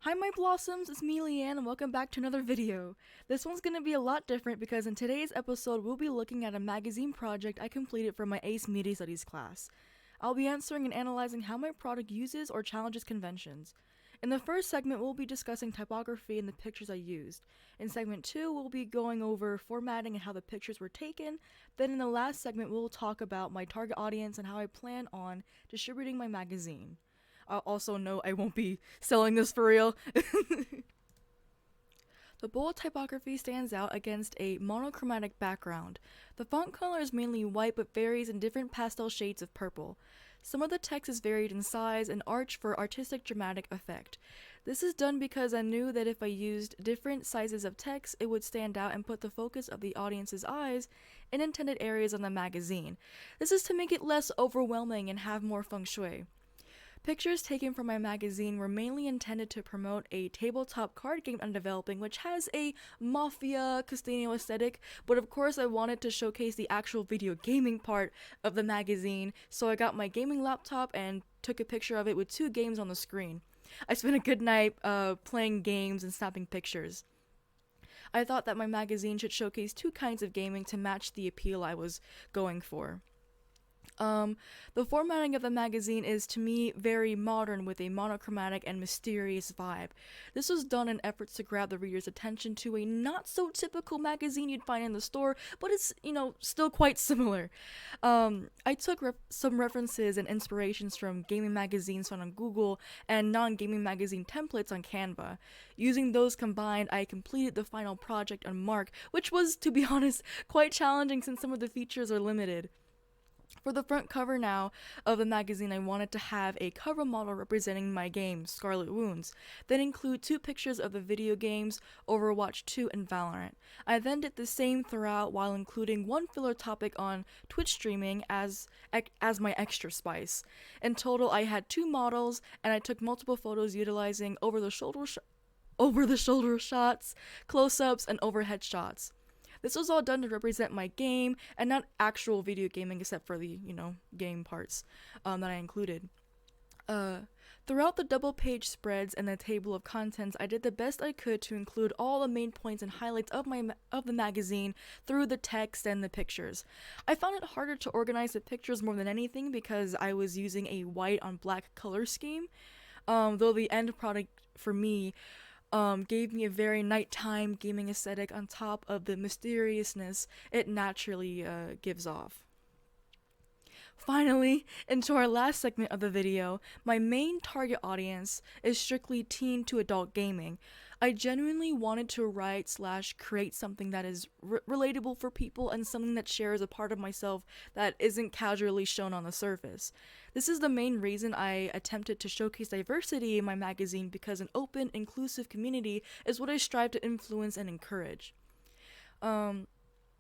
Hi my blossoms, it's me Liann and welcome back to another video. This one's gonna be a lot different because in today's episode we'll be looking at a magazine project I completed for my AICE Media Studies class. I'll be answering and analyzing how my product uses or challenges conventions. In the first segment we'll be discussing typography and the pictures I used. In segment 2 we'll be going over formatting and how the pictures were taken. Then in the last segment we'll talk about my target audience and how I plan on distributing my magazine. I'll also note I won't be selling this for real. The bold typography stands out against a monochromatic background. The font color is mainly white but varies in different pastel shades of purple. Some of the text is varied in size and arch for artistic dramatic effect. This is done because I knew that if I used different sizes of text, it would stand out and put the focus of the audience's eyes in intended areas on the magazine. This is to make it less overwhelming and have more feng shui. Pictures taken from my magazine were mainly intended to promote a tabletop card game I'm developing, which has a mafia Castano aesthetic, but of course I wanted to showcase the actual video gaming part of the magazine, so I got my gaming laptop and took a picture of it with 2 games on the screen. I spent a good night playing games and snapping pictures. I thought that my magazine should showcase 2 kinds of gaming to match the appeal I was going for. The formatting of the magazine is, to me, very modern with a monochromatic and mysterious vibe. This was done in efforts to grab the reader's attention to a not-so-typical magazine you'd find in the store, but it's, still quite similar. I took some references and inspirations from gaming magazines found on Google and non-gaming magazine templates on Canva. Using those combined, I completed the final project on Mark, which was, to be honest, quite challenging since some of the features are limited. For the front cover now of the magazine, I wanted to have a cover model representing my game, Scarlet Wounds, then include 2 pictures of the video games, Overwatch 2 and Valorant. I then did the same throughout while including 1 filler topic on Twitch streaming as my extra spice. In total, I had 2 models, and I took multiple photos utilizing over-the-shoulder shots, close-ups, and overhead shots. This was all done to represent my game and not actual video gaming except for the, game parts that I included. Throughout the double page spreads and the table of contents, I did the best I could to include all the main points and highlights of the magazine through the text and the pictures. I found it harder to organize the pictures more than anything because I was using a white on black color scheme, though the end product for me gave me a very nighttime gaming aesthetic on top of the mysteriousness it naturally gives off. Finally, into our last segment of the video, my main target audience is strictly teen to adult gaming. I genuinely wanted to write/create something that is relatable for people and something that shares a part of myself that isn't casually shown on the surface. This is the main reason I attempted to showcase diversity in my magazine, because an open, inclusive community is what I strive to influence and encourage.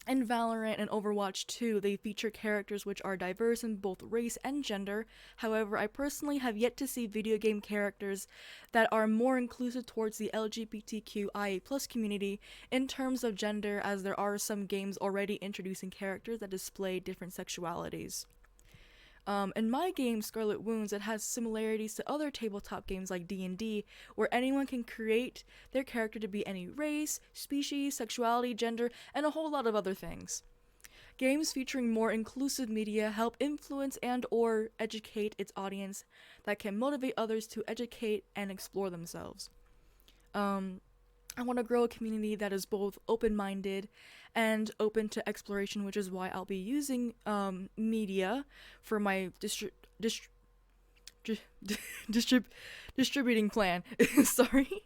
In Valorant and Overwatch 2, they feature characters which are diverse in both race and gender. However, I personally have yet to see video game characters that are more inclusive towards the LGBTQIA+ community in terms of gender, as there are some games already introducing characters that display different sexualities. In my game, Scarlet Wounds, it has similarities to other tabletop games like D&D, where anyone can create their character to be any race, species, sexuality, gender, and a whole lot of other things. Games featuring more inclusive media help influence and/or educate its audience that can motivate others to educate and explore themselves. I want to grow a community that is both open-minded and open to exploration, which is why I'll be using media for my distributing plan. Sorry.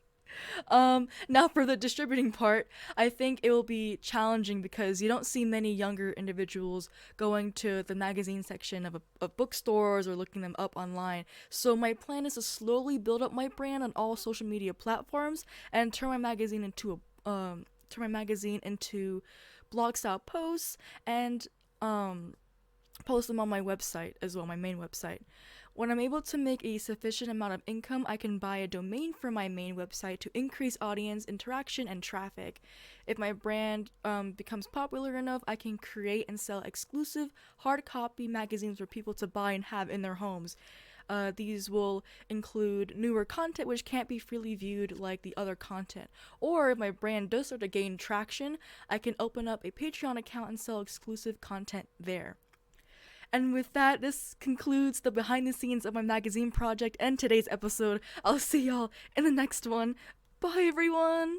Now for the distributing part, I think it will be challenging because you don't see many younger individuals going to the magazine section of bookstores or looking them up online. So my plan is to slowly build up my brand on all social media platforms and turn my magazine into blog style posts and post them on my website as well, my main website. When I'm able to make a sufficient amount of income, I can buy a domain for my main website to increase audience interaction and traffic. If my brand becomes popular enough, I can create and sell exclusive hard copy magazines for people to buy and have in their homes. These will include newer content which can't be freely viewed like the other content. Or if my brand does start to gain traction, I can open up a Patreon account and sell exclusive content there. And with that, this concludes the behind the scenes of my magazine project and today's episode. I'll see y'all in the next one. Bye, everyone!